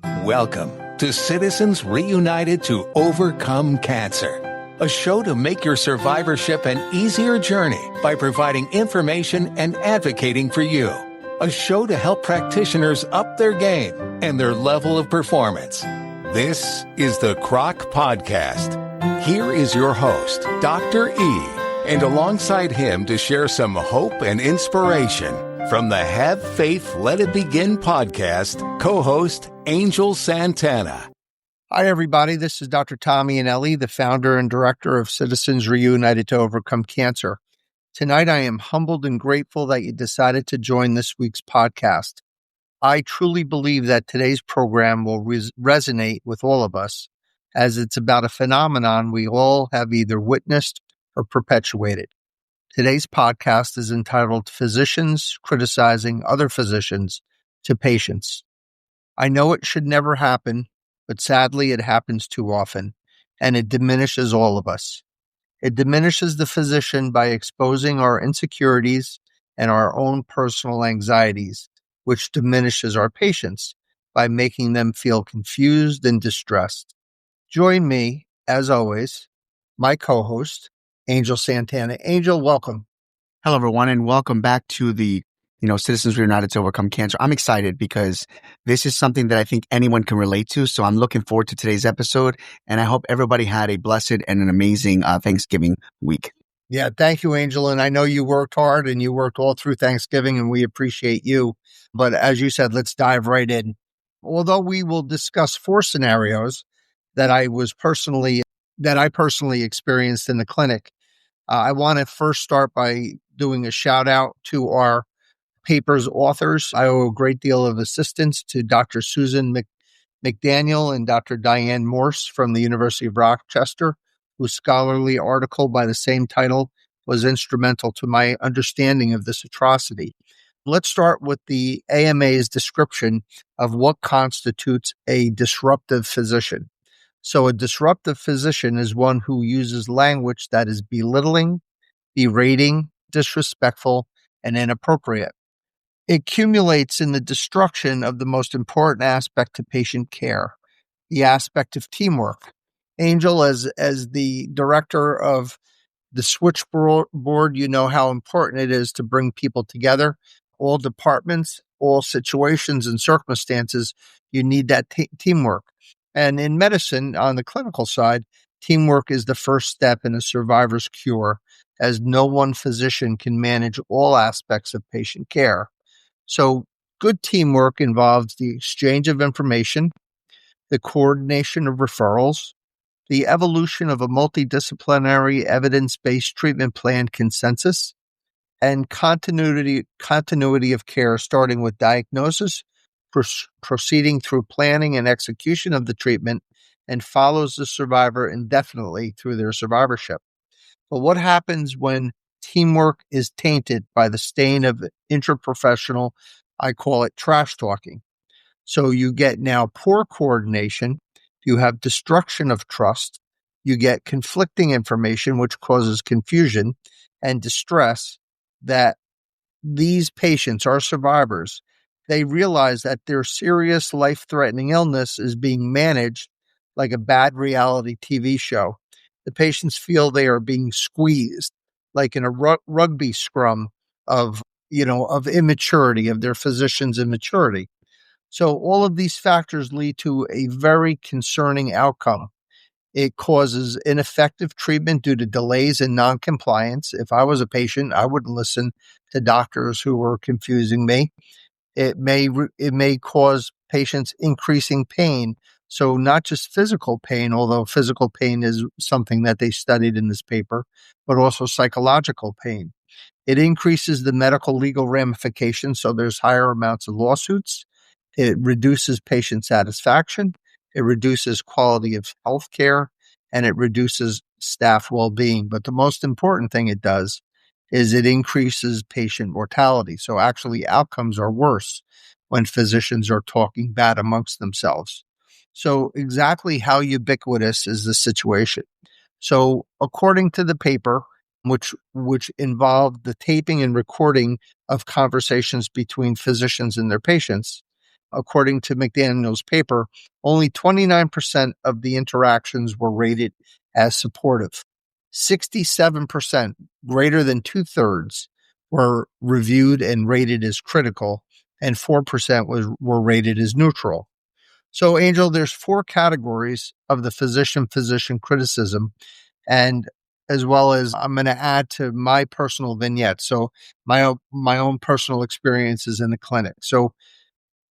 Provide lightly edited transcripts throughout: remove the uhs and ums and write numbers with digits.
Welcome to Citizens Reunited to Overcome Cancer, a show to make your survivorship an easier journey by providing information and advocating for you. A show to help practitioners up their game and their level of performance. This is the Croc Podcast. Here is your host, Dr. E, and alongside him to share some hope and inspiration from the Have Faith, Let It Begin podcast, co-host Angel Santana. Hi, everybody. This is Dr. Eanelli, the founder and director of Citizens Reunited to Overcome Cancer. Tonight, I am humbled and grateful that you decided to join this week's podcast. I truly believe that today's program will resonate with all of us, as it's about a phenomenon we all have either witnessed or perpetuated. Today's podcast is entitled Physicians Criticizing Other Physicians to Patients. I know it should never happen, but sadly it happens too often, and it diminishes all of us. It diminishes the physician by exposing our insecurities and our own personal anxieties, which diminishes our patients by making them feel confused and distressed. Join me, as always, my co-host, Angel Santana. Angel, welcome. Hello, everyone, and welcome back to the Citizens Reunited to Overcome Cancer. I'm excited because this is something that I think anyone can relate to. So I'm looking forward to today's episode, and I hope everybody had a blessed and an amazing Thanksgiving week. Yeah, thank you, Angel. And I know you worked hard and you worked all through Thanksgiving, and we appreciate you. But as you said, let's dive right in. Although we will discuss 4 scenarios that I personally experienced in the clinic, I want to first start by doing a shout out to our paper's authors. I owe a great deal of assistance to Dr. Susan McDaniel and Dr. Diane Morse from the University of Rochester, whose scholarly article by the same title was instrumental to my understanding of this atrocity. Let's start with the AMA's description of what constitutes a disruptive physician. So a disruptive physician is one who uses language that is belittling, berating, disrespectful, and inappropriate. It accumulates in the destruction of the most important aspect to patient care, the aspect of teamwork. Angel, as the director of the switchboard, you know how important it is to bring people together. All departments, all situations and circumstances, you need that teamwork. And in medicine, on the clinical side, teamwork is the first step in a survivor's cure, as no one physician can manage all aspects of patient care. So good teamwork involves the exchange of information, the coordination of referrals, the evolution of a multidisciplinary evidence-based treatment plan consensus, and continuity of care, starting with diagnosis, proceeding through planning and execution of the treatment, and follows the survivor indefinitely through their survivorship. But what happens when teamwork is tainted by the stain of interprofessional, I call it trash talking? So you get now poor coordination, you have destruction of trust, you get conflicting information, which causes confusion and distress, that these patients, our survivors, they realize that their serious life-threatening illness is being managed like a bad reality TV show. The patients feel they are being squeezed, like in a rugby scrum of immaturity, of their physician's immaturity. So all of these factors lead to a very concerning outcome. It causes ineffective treatment due to delays in noncompliance. If I was a patient, I wouldn't listen to doctors who were confusing me. It may cause patients increasing pain. So not just physical pain, although physical pain is something that they studied in this paper, but also psychological pain. It increases the medical legal ramifications, so there's higher amounts of lawsuits. It reduces patient satisfaction. It reduces quality of health care, and it reduces staff well-being. But the most important thing it does is it increases patient mortality. So actually outcomes are worse when physicians are talking bad amongst themselves. So exactly how ubiquitous is the situation? So according to the paper, which involved the taping and recording of conversations between physicians and their patients, according to McDaniel's paper, only 29% of the interactions were rated as supportive. 67%, greater than 2/3, were reviewed and rated as critical, and 4% were rated as neutral. So, Angel, there's 4 categories of the physician criticism, and as well as I'm going to add to my personal vignette. So, my own personal experiences in the clinic. So,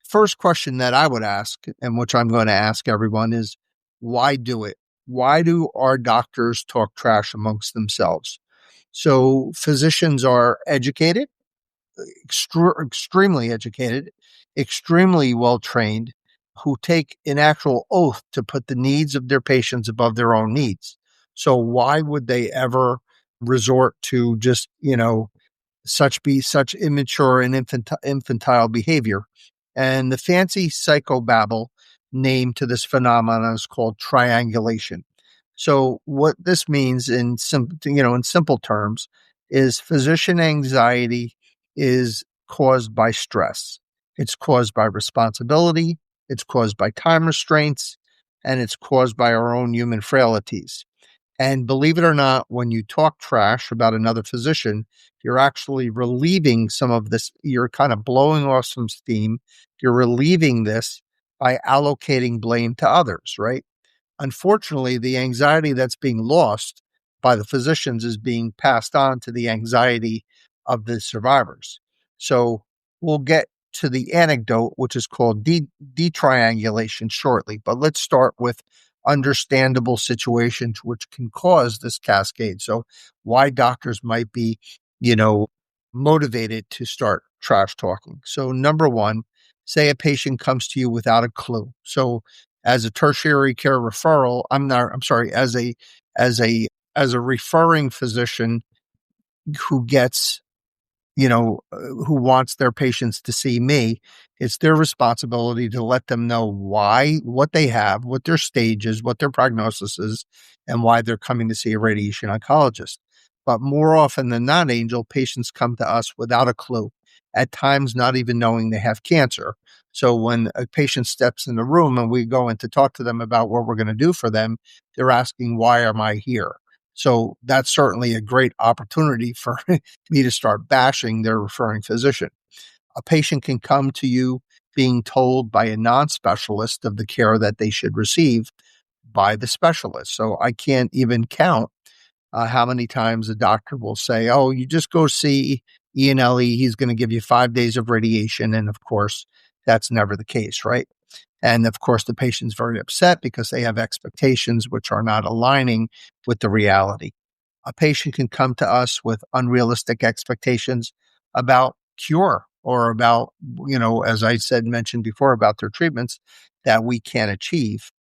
first question that I would ask, and which I'm going to ask everyone, is why do it? Why do our doctors talk trash amongst themselves? So, physicians are educated, extremely educated, extremely well trained, who take an actual oath to put the needs of their patients above their own needs. So why would they ever resort to just, such immature and infantile behavior? And the fancy psychobabble name to this phenomenon is called triangulation. So what this means in simple terms is physician anxiety is caused by stress. It's caused by responsibility. It's caused by time restraints, and it's caused by our own human frailties. And believe it or not, when you talk trash about another physician, you're actually relieving some of this. You're kind of blowing off some steam. You're relieving this by allocating blame to others, right? Unfortunately, the anxiety that's being lost by the physicians is being passed on to the anxiety of the survivors. So we'll get to the anecdote, which is called detriangulation shortly. But let's start with understandable situations which can cause this cascade. So why doctors might be, motivated to start trash talking. So number one, say a patient comes to you without a clue. So as a tertiary care referral, as a referring physician who gets, who wants their patients to see me, it's their responsibility to let them know what they have, what their stage is, what their prognosis is, and why they're coming to see a radiation oncologist. But more often than not, Angel, patients come to us without a clue, at times not even knowing they have cancer. So when a patient steps in the room and we go in to talk to them about what we're going to do for them, they're asking, why am I here? So that's certainly a great opportunity for me to start bashing their referring physician. A patient can come to you being told by a non-specialist of the care that they should receive by the specialist. So I can't even count how many times a doctor will say, oh, you just go see Eanelli. He's going to give you 5 days of radiation. And of course, that's never the case, right? And of course, the patient's very upset because they have expectations which are not aligning with the reality. A patient can come to us with unrealistic expectations about cure or about, as I mentioned before, about their treatments that we can't achieve.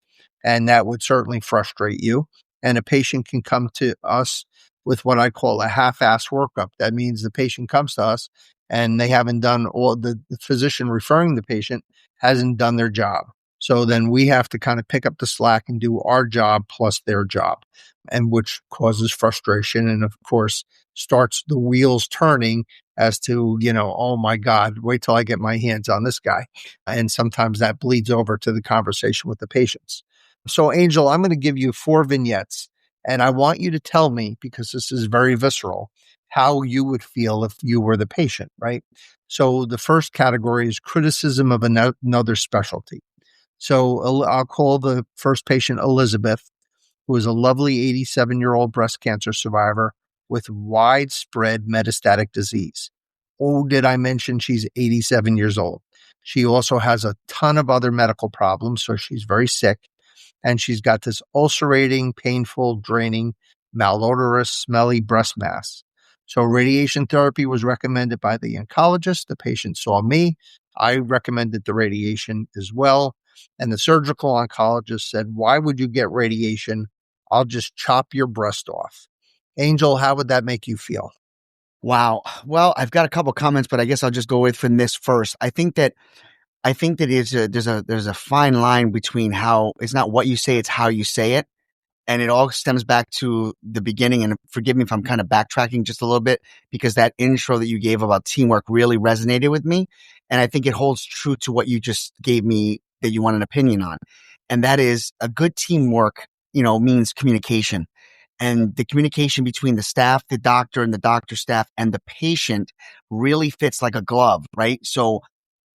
And that would certainly frustrate you. And a patient can come to us with what I call a half-ass workup. That means the patient comes to us and they haven't done the physician referring the patient hasn't done their job. So then we have to kind of pick up the slack and do our job plus their job, and which causes frustration. And of course, starts the wheels turning as to, oh my God, wait till I get my hands on this guy. And sometimes that bleeds over to the conversation with the patients. So, Angel, I'm going to give you 4 vignettes, and I want you to tell me, because this is very visceral, how you would feel if you were the patient, right? So the first category is criticism of another specialty. So I'll call the first patient Elizabeth, who is a lovely 87-year-old breast cancer survivor with widespread metastatic disease. Oh, did I mention she's 87 years old? She also has a ton of other medical problems, so she's very sick. And she's got this ulcerating, painful, draining, malodorous, smelly breast mass. So radiation therapy was recommended by the oncologist. The patient saw me. I recommended the radiation as well. And the surgical oncologist said, why would you get radiation? I'll just chop your breast off. Angel, how would that make you feel? Wow. Well, I've got a couple comments, but I guess I'll just go with from this first. I think that there's a fine line between how it's not what you say, it's how you say it. And it all stems back to the beginning. And forgive me if I'm kind of backtracking just a little bit, because that intro that you gave about teamwork really resonated with me. And I think it holds true to what you just gave me that you want an opinion on. And that is a good teamwork, means communication. And the communication between the staff, the doctor and the doctor staff and the patient really fits like a glove, right? So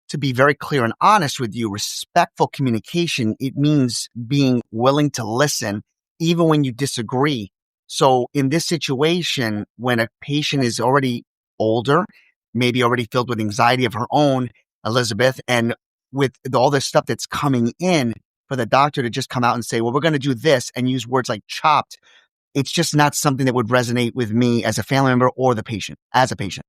to be very clear and honest with you, respectful communication, it means being willing to listen even when you disagree. So in this situation, when a patient is already older, maybe already filled with anxiety of her own, Elizabeth, and with all this stuff that's coming in, for the doctor to just come out and say, well, we're going to do this and use words like chopped, it's just not something that would resonate with me as a family member or the patient, as a patient.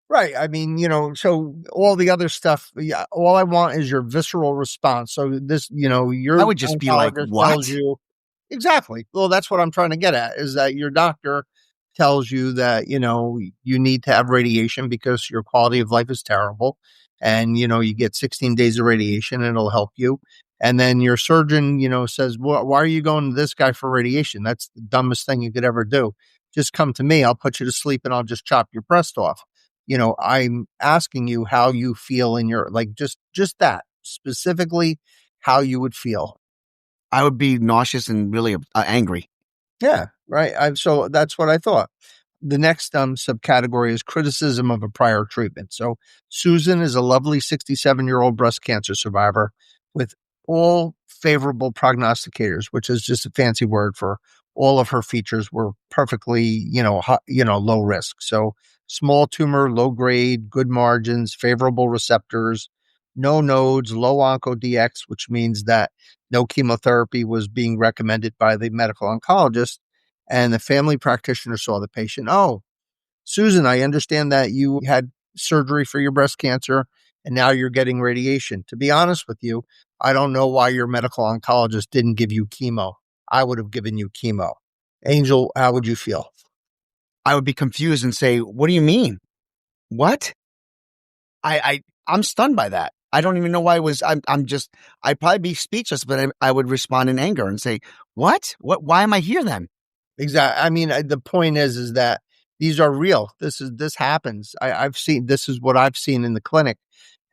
Right. I mean, so all the other stuff, yeah, all I want is your visceral response. So this, I your would just be like, oncologist tells what? you exactly. Well, that's what I'm trying to get at is that your doctor tells you that, you need to have radiation because your quality of life is terrible. And, you get 16 days of radiation and it'll help you. And then your surgeon, says, well, why are you going to this guy for radiation? That's the dumbest thing you could ever do. Just come to me. I'll put you to sleep and I'll just chop your breast off. I'm asking you how you feel in your, like, just that specifically how you would feel. I would be nauseous and really angry. Yeah. Right. So that's what I thought. The next subcategory is criticism of a prior treatment. So Susan is a lovely 67-year-old breast cancer survivor with all favorable prognosticators, which is just a fancy word for all of her features were perfectly, low risk. So small tumor, low grade, good margins, favorable receptors, no nodes, low onco-DX, which means that no chemotherapy was being recommended by the medical oncologist. And the family practitioner saw the patient. Oh, Susan, I understand that you had surgery for your breast cancer and now you're getting radiation. To be honest with you, I don't know why your medical oncologist didn't give you chemo. I would have given you chemo. Angel, how would you feel? I would be confused and say, what do you mean? What? I'm stunned by that. I don't even know why I'd probably be speechless, but I would respond in anger and say, what? Why am I here then? Exactly. I mean, the point is that these are real. This happens. This is what I've seen in the clinic.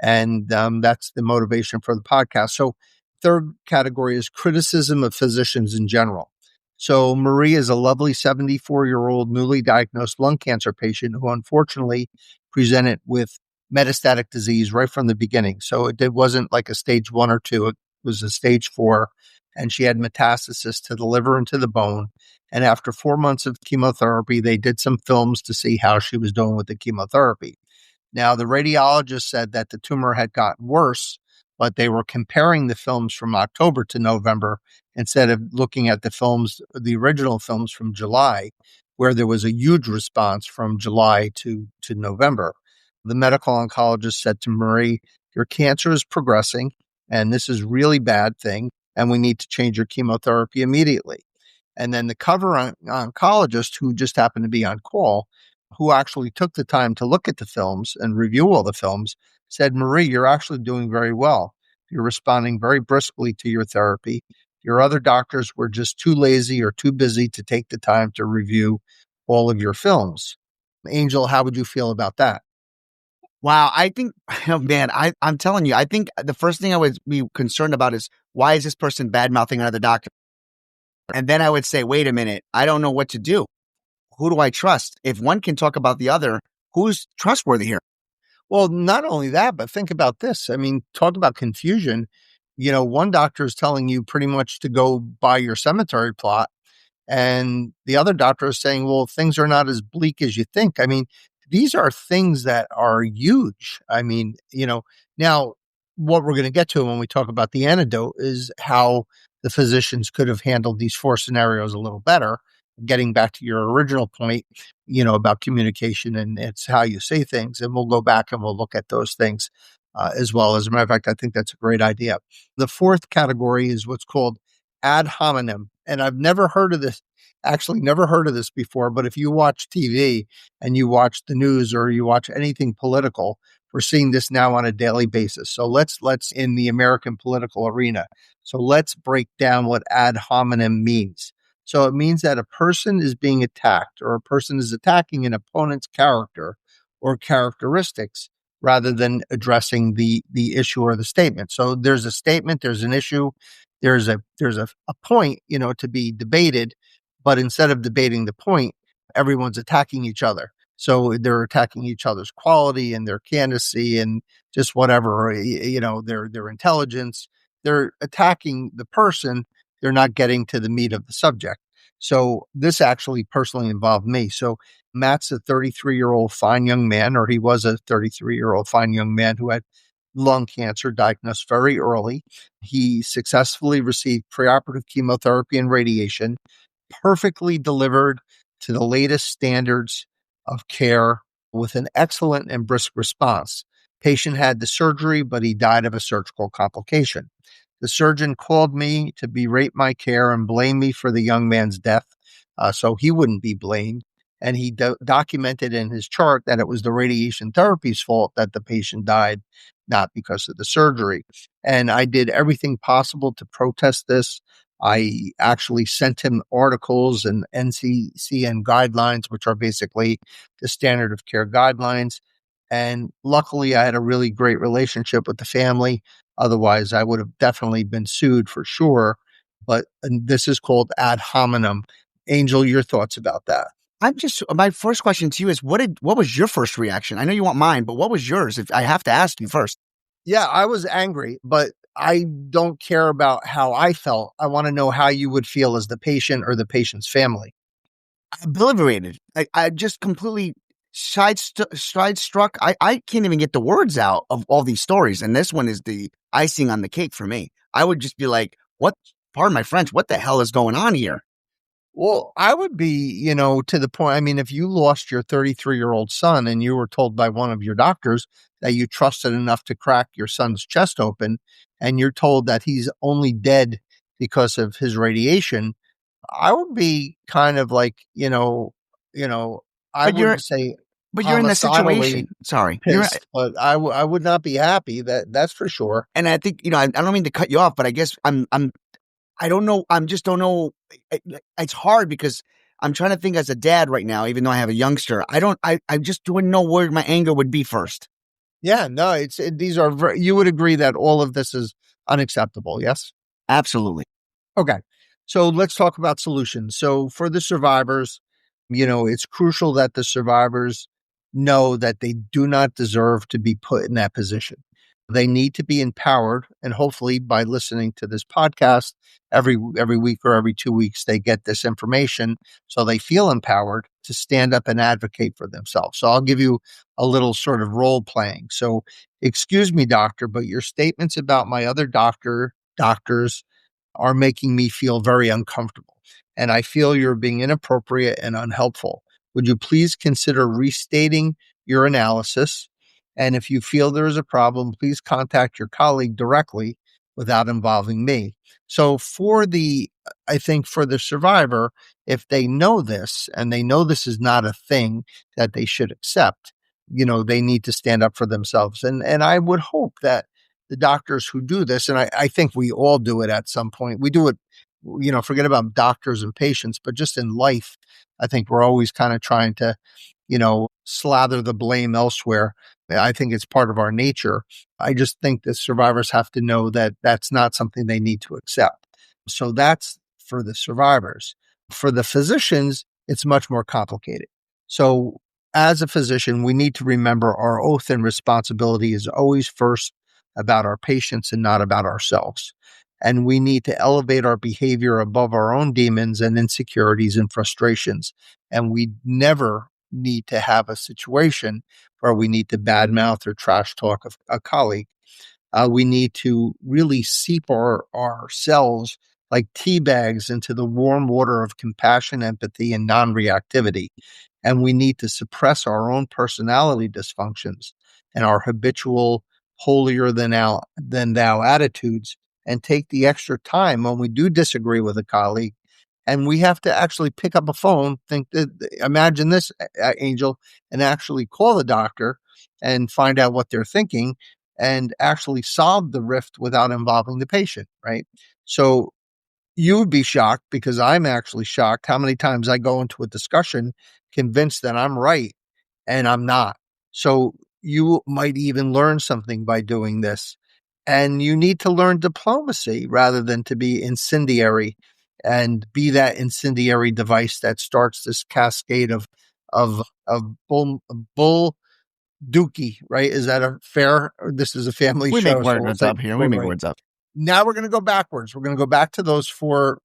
And that's the motivation for the podcast. So third category is criticism of physicians in general. So Marie is a lovely 74-year-old newly diagnosed lung cancer patient who unfortunately presented with metastatic disease right from the beginning. So it wasn't like a stage 1 or 2. It was a stage 4. And she had metastasis to the liver and to the bone. And after 4 months of chemotherapy, they did some films to see how she was doing with the chemotherapy. Now, the radiologist said that the tumor had gotten worse, but they were comparing the films from October to November instead of looking at the original films from July, where there was a huge response from July to November. The medical oncologist said to Marie, your cancer is progressing, and this is really bad thing, and we need to change your chemotherapy immediately. And then the cover oncologist, who just happened to be on call, who actually took the time to look at the films and review all the films, said, Marie, you're actually doing very well. You're responding very briskly to your therapy. Your other doctors were just too lazy or too busy to take the time to review all of your films. Angel, how would you feel about that? Wow. I think, oh man, I'm telling you, I think the first thing I would be concerned about is why is this person bad mouthing another doctor? And then I would say, wait a minute, I don't know what to do. Who do I trust? If one can talk about the other, who's trustworthy here? Well, not only that, but think about this. I mean, talk about confusion. One doctor is telling you pretty much to go buy your cemetery plot. And the other doctor is saying, well, things are not as bleak as you think. I mean, these are things that are huge. I mean, now what we're going to get to when we talk about the antidote is how the physicians could have handled these 4 scenarios a little better. Getting back to your original point, about communication and it's how you say things. And we'll go back and we'll look at those things as well. As a matter of fact, I think that's a great idea. The fourth category is what's called ad hominem. And I've never heard of this, actually never heard of this before, but if you watch TV and you watch the news or you watch anything political, we're seeing this now on a daily basis. So let's in the American political arena. So let's break down what ad hominem means. So it means that a person is being attacked or a person is attacking an opponent's character or characteristics rather than addressing the issue or the statement. So there's a statement, there's an issue, there's a point, to be debated, but instead of debating the point, everyone's attacking each other. So they're attacking each other's quality and their candidacy and just whatever, their intelligence. They're attacking the person. They're not getting to the meat of the subject. So this actually personally involved me. So Matt's a 33-year-old fine young man, or he was a 33-year-old fine young man who had lung cancer diagnosed very early. He successfully received preoperative chemotherapy and radiation, perfectly delivered to the latest standards of care with an excellent and brisk response. Patient had the surgery, but he died of a surgical complication. The surgeon called me to berate my care and blame me for the young man's death, so he wouldn't be blamed. And he documented in his chart that it was the radiation therapy's fault that the patient died, not because of the surgery. And I did everything possible to protest this. I actually sent him articles and NCCN guidelines, which are basically the standard of care guidelines. And luckily, I had a really great relationship with the family. Otherwise, I would have definitely been sued for sure. But this is called ad hominem. Angel, your thoughts about that? My first question to you is, what was your first reaction? I know you want mine, but what was yours? If I have to ask you first. Yeah, I was angry, but I don't care about how I felt. I want to know how you would feel as the patient or the patient's family. Obliterated. I just completely sidesstruck. I can't even get the words out of all these stories. And this one is the icing on the cake for me. I would just be like, pardon my French, what the hell is going on here? Well, I would be, to the point. I mean, if you lost your 33-year-old son and you were told by one of your doctors that you trusted enough to crack your son's chest open, and you're told that he's only dead because of his radiation, I would be kind of like, I would say but you're in the situation. Sorry. pissed, but I would not be happy. That's for sure. And I think, I don't mean to cut you off, but I guess I don't know. Just don't know. It's hard because I'm trying to think as a dad right now, even though I have a youngster. I just don't know where my anger would be first. Yeah, no, you would agree that all of this is unacceptable. Yes. Absolutely. Okay. So let's talk about solutions. So for the survivors, it's crucial that the survivors know that they do not deserve to be put in that position. They need to be empowered. And hopefully by listening to this podcast every week or every 2 weeks, they get this information so they feel empowered to stand up and advocate for themselves. So I'll give you a little sort of role playing. So excuse me, doctor, but your statements about my other doctors are making me feel very uncomfortable. And I feel you're being inappropriate and unhelpful. Would you please consider restating your analysis? And if you feel there is a problem, please contact your colleague directly without involving me. So I think for the survivor, if they know this and they know this is not a thing that they should accept, they need to stand up for themselves. And I would hope that the doctors who do this, and I think we all do it at some point. We do it, forget about doctors and patients, but just in life, I think we're always kind of trying to, slather the blame elsewhere. I think it's part of our nature. I just think the survivors have to know that that's not something they need to accept. So that's for the survivors. For the physicians, it's much more complicated. So as a physician, we need to remember our oath and responsibility is always first about our patients and not about ourselves. And we need to elevate our behavior above our own demons and insecurities and frustrations. And we never need to have a situation where we need to badmouth or trash talk a colleague. We need to really seep ourselves like tea bags into the warm water of compassion, empathy, and non-reactivity. And we need to suppress our own personality dysfunctions and our habitual holier than thou attitudes, and take the extra time when we do disagree with a colleague. And we have to actually pick up a phone, imagine this, Angel, and actually call the doctor and find out what they're thinking and actually solve the rift without involving the patient, right? So you would be shocked, because I'm actually shocked how many times I go into a discussion convinced that I'm right and I'm not. So you might even learn something by doing this. And you need to learn diplomacy rather than to be incendiary and be that incendiary device that starts this cascade of bull dookie, right? Is that a fair? This is a family We make show, so we'll words say up here. We right, make right. words up. Now we're going to go backwards. We're going to go back to those four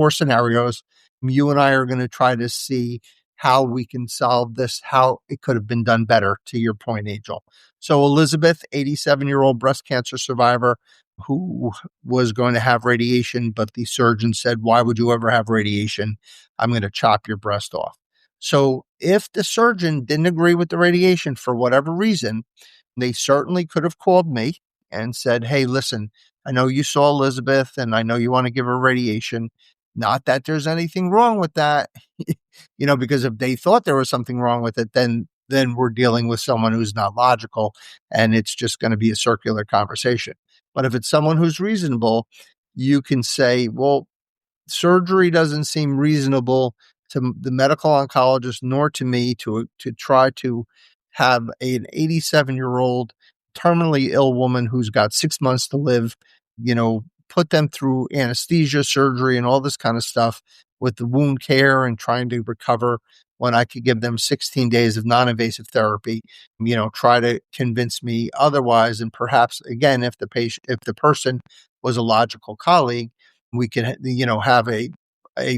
scenarios. You and I are going to try to see how we can solve this, how it could have been done better, to your point, Angel. So Elizabeth, 87-year-old breast cancer survivor who was going to have radiation, but the surgeon said, why would you ever have radiation? I'm going to chop your breast off. So if the surgeon didn't agree with the radiation for whatever reason, they certainly could have called me and said, hey, listen, I know you saw Elizabeth and I know you want to give her radiation. Not that there's anything wrong with that, because if they thought there was something wrong with it, then we're dealing with someone who's not logical and it's just going to be a circular conversation. But if it's someone who's reasonable, you can say, well, surgery doesn't seem reasonable to the medical oncologist nor to me to try to have an 87-year-old terminally ill woman who's got 6 months to live, put them through anesthesia, surgery, and all this kind of stuff with the wound care and trying to recover when I could give them 16 days of non-invasive therapy, try to convince me otherwise. And perhaps again, if the person was a logical colleague, we can, have a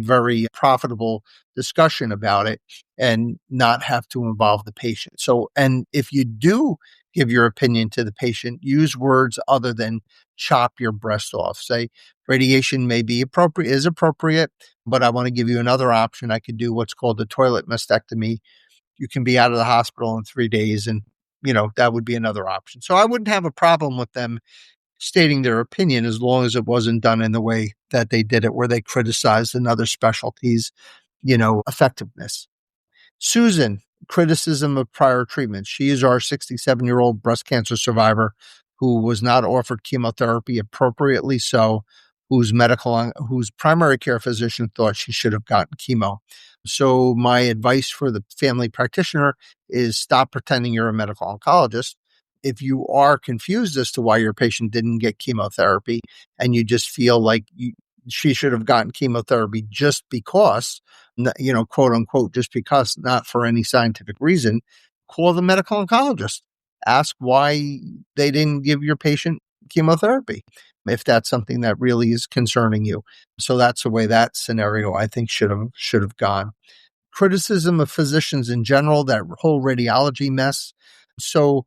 very profitable discussion about it and not have to involve the patient. So, and if you do give your opinion to the patient, use words other than chop your breast off. Say radiation may be appropriate, but I want to give you another option. I could do what's called a toilet mastectomy. You can be out of the hospital in 3 days, and that would be another option. So I wouldn't have a problem with them stating their opinion as long as it wasn't done in the way that they did it, where they criticized another specialty's, effectiveness. Susan, criticism of prior treatment. She is our 67-year-old breast cancer survivor who was not offered chemotherapy appropriately so, whose primary care physician thought she should have gotten chemo. So my advice for the family practitioner is stop pretending you're a medical oncologist. If you are confused as to why your patient didn't get chemotherapy and you just feel like she should have gotten chemotherapy just because, quote unquote, just because, not for any scientific reason, call the medical oncologist. Ask why they didn't give your patient chemotherapy, if that's something that really is concerning you. So that's the way that scenario, I think, should have gone. Criticism of physicians in general, that whole radiology mess. So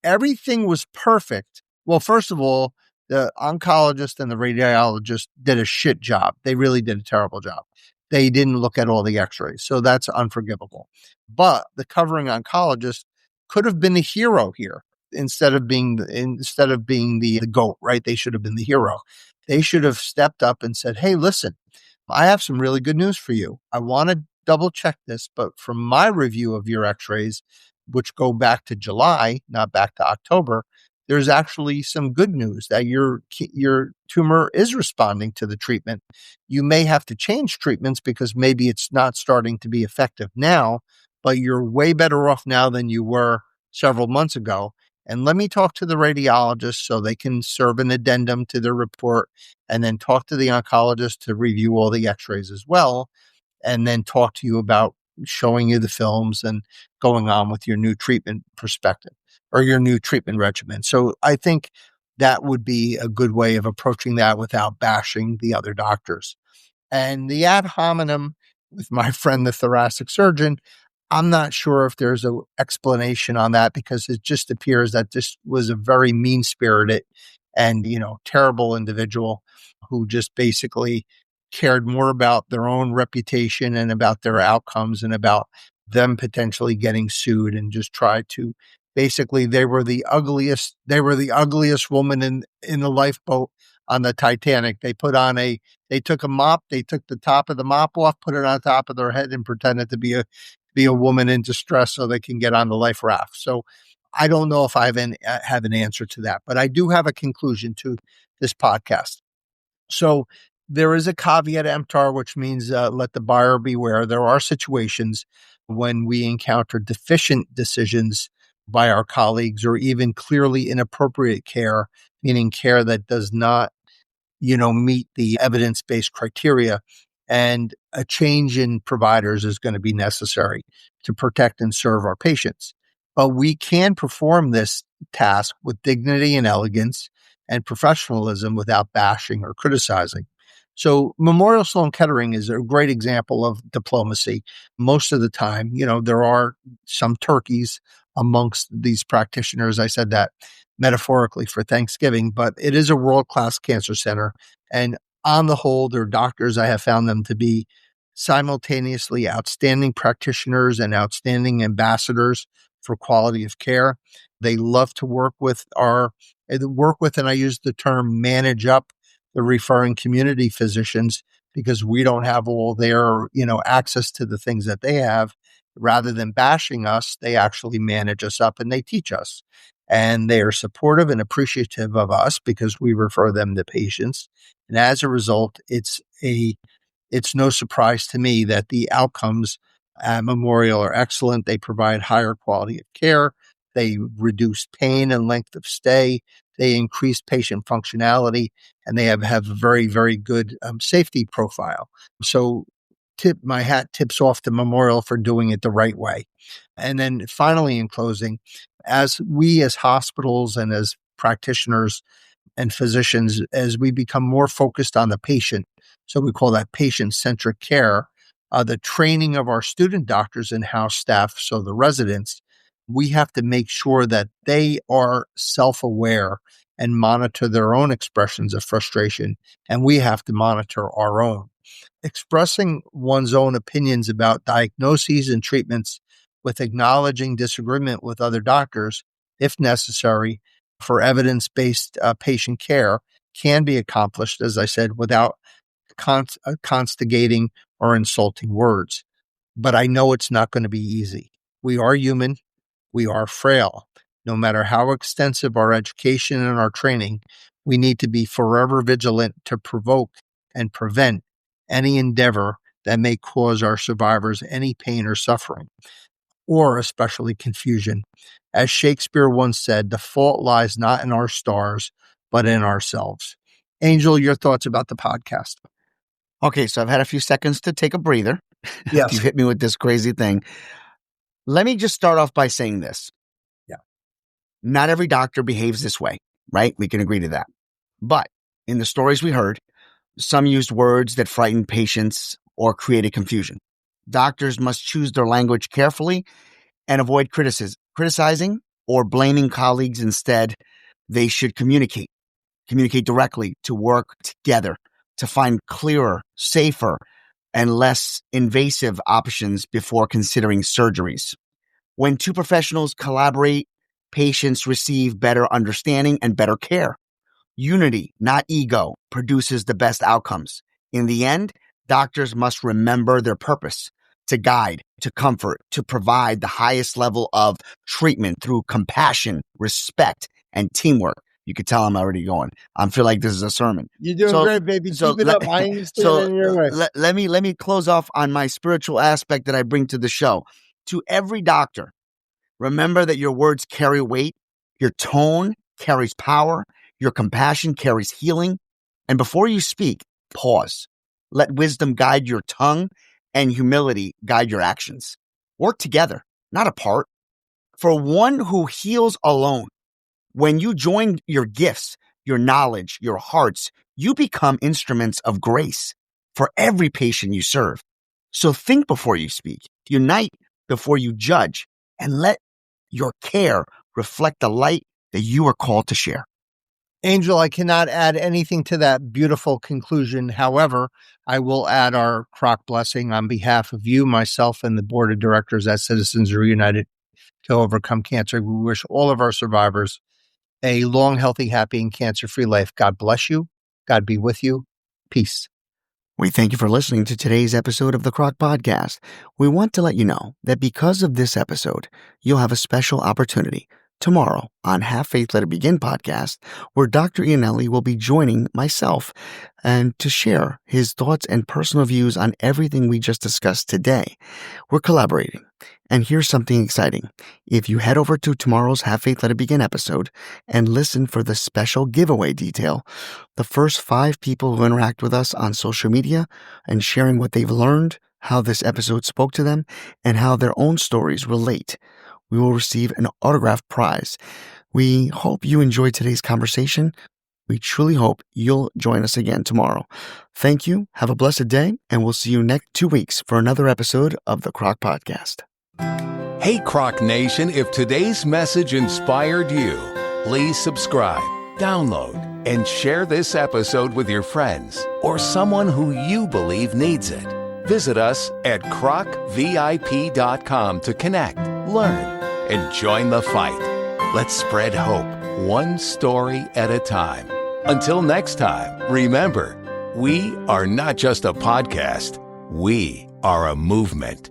everything was perfect. Well, first of all, the oncologist and the radiologist did a shit job. They really did a terrible job. They didn't look at all the x-rays. So that's unforgivable. But the covering oncologist could have been a hero here instead of being the goat, right? They should have been the hero. They should have stepped up and said, hey, listen, I have some really good news for you. I want to double check this, but from my review of your x-rays, which go back to July, not back to October, there's actually some good news that your tumor is responding to the treatment. You may have to change treatments because maybe it's not starting to be effective now, but you're way better off now than you were several months ago. And let me talk to the radiologist so they can serve an addendum to their report and then talk to the oncologist to review all the x-rays as well, and then talk to you about showing you the films and going on with your new treatment perspective or your new treatment regimen. So I think that would be a good way of approaching that without bashing the other doctors. And the ad hominem with my friend, the thoracic surgeon, I'm not sure if there's an explanation on that because it just appears that this was a very mean-spirited and, terrible individual who just basically cared more about their own reputation and about their outcomes and about them potentially getting sued, and just tried to basically, they were the ugliest woman in the lifeboat on the Titanic. They took a mop, they took the top of the mop off, put it on top of their head and pretended to be a woman in distress so they can get on the life raft. So I don't know if I have an answer to that, but I do have a conclusion to this podcast. So there is a caveat emptor, which means let the buyer beware. There are situations when we encounter deficient decisions by our colleagues, or even clearly inappropriate care, meaning care that does not meet the evidence-based criteria. And a change in providers is going to be necessary to protect and serve our patients. But we can perform this task with dignity and elegance and professionalism without bashing or criticizing. So Memorial Sloan Kettering is a great example of diplomacy. Most of the time, there are some turkeys amongst these practitioners. I said that metaphorically for Thanksgiving, but it is a world-class cancer center. And on the whole, their doctors, I have found them to be simultaneously outstanding practitioners and outstanding ambassadors for quality of care. They love to work with and I use the term manage up the referring community physicians, because we don't have all their, access to the things that they have. Rather than bashing us, they actually manage us up and they teach us. And they are supportive and appreciative of us because we refer them to patients. And as a result, it's no surprise to me that the outcomes at Memorial are excellent. They provide higher quality of care. They reduce pain and length of stay. They increase patient functionality, and they have a very, very good safety profile. So my hat tips off to Memorial for doing it the right way. And then finally, in closing, as we as hospitals and as practitioners and physicians, as we become more focused on the patient, so we call that patient-centric care, the training of our student doctors and house staff, so the residents, we have to make sure that they are self-aware and monitor their own expressions of frustration, and we have to monitor our own. Expressing one's own opinions about diagnoses and treatments with acknowledging disagreement with other doctors, if necessary, for evidence-based patient care can be accomplished, as I said, without constigating or insulting words. But I know it's not going to be easy. We are human. We are frail. No matter how extensive our education and our training, we need to be forever vigilant to provoke and prevent any endeavor that may cause our survivors any pain or suffering, or especially confusion. As Shakespeare once said, the fault lies not in our stars, but in ourselves. Angel, your thoughts about the podcast? Okay, so I've had a few seconds to take a breather. Yes. You hit me with this crazy thing. Let me just start off by saying this. Yeah. Not every doctor behaves this way, right? We can agree to that. But in the stories we heard, some used words that frightened patients or created confusion. Doctors must choose their language carefully and avoid criticizing or blaming colleagues. Instead, they should communicate directly, to work together, to find clearer, safer, and less invasive options before considering surgeries. When two professionals collaborate, patients receive better understanding and better care. Unity, not ego, produces the best outcomes. In the end, doctors must remember their purpose: to guide, to comfort, to provide the highest level of treatment through compassion, respect, and teamwork. You could tell I'm already going. I feel like this is a sermon. You're doing great, baby. Keep it up. I understand in your way. Let me close off on my spiritual aspect that I bring to the show. To every doctor, remember that your words carry weight, your tone carries power, your compassion carries healing. And before you speak, pause. Let wisdom guide your tongue and humility guide your actions. Work together, not apart. For one who heals alone, when you join your gifts, your knowledge, your hearts, you become instruments of grace for every patient you serve. So think before you speak, unite before you judge, and let your care reflect the light that you are called to share. Angel, I cannot add anything to that beautiful conclusion. However, I will add our Croc blessing on behalf of you, myself, and the board of directors at Citizens Reunited to Overcome Cancer. We wish all of our survivors a long, healthy, happy, and cancer-free life. God bless you. God be with you. Peace. We thank you for listening to today's episode of the Croc Podcast. We want to let you know that because of this episode, you'll have a special opportunity tomorrow on Have Faith Let It Begin podcast, where Dr. Eanelli will be joining myself and to share his thoughts and personal views on everything we just discussed today. We're collaborating. And here's something exciting. If you head over to tomorrow's Have Faith Let It Begin episode and listen for the special giveaway detail, the first 5 people who interact with us on social media and sharing what they've learned, how this episode spoke to them, and how their own stories relate, we will receive an autographed prize. We hope you enjoyed today's conversation. We truly hope you'll join us again tomorrow. Thank you. Have a blessed day, and we'll see you next 2 weeks for another episode of the Croc Podcast. Hey, Croc Nation, if today's message inspired you, please subscribe, download, and share this episode with your friends or someone who you believe needs it. Visit us at crocvip.com to connect, learn, and join the fight. Let's spread hope, one story at a time. Until next time, remember, we are not just a podcast, we are a movement.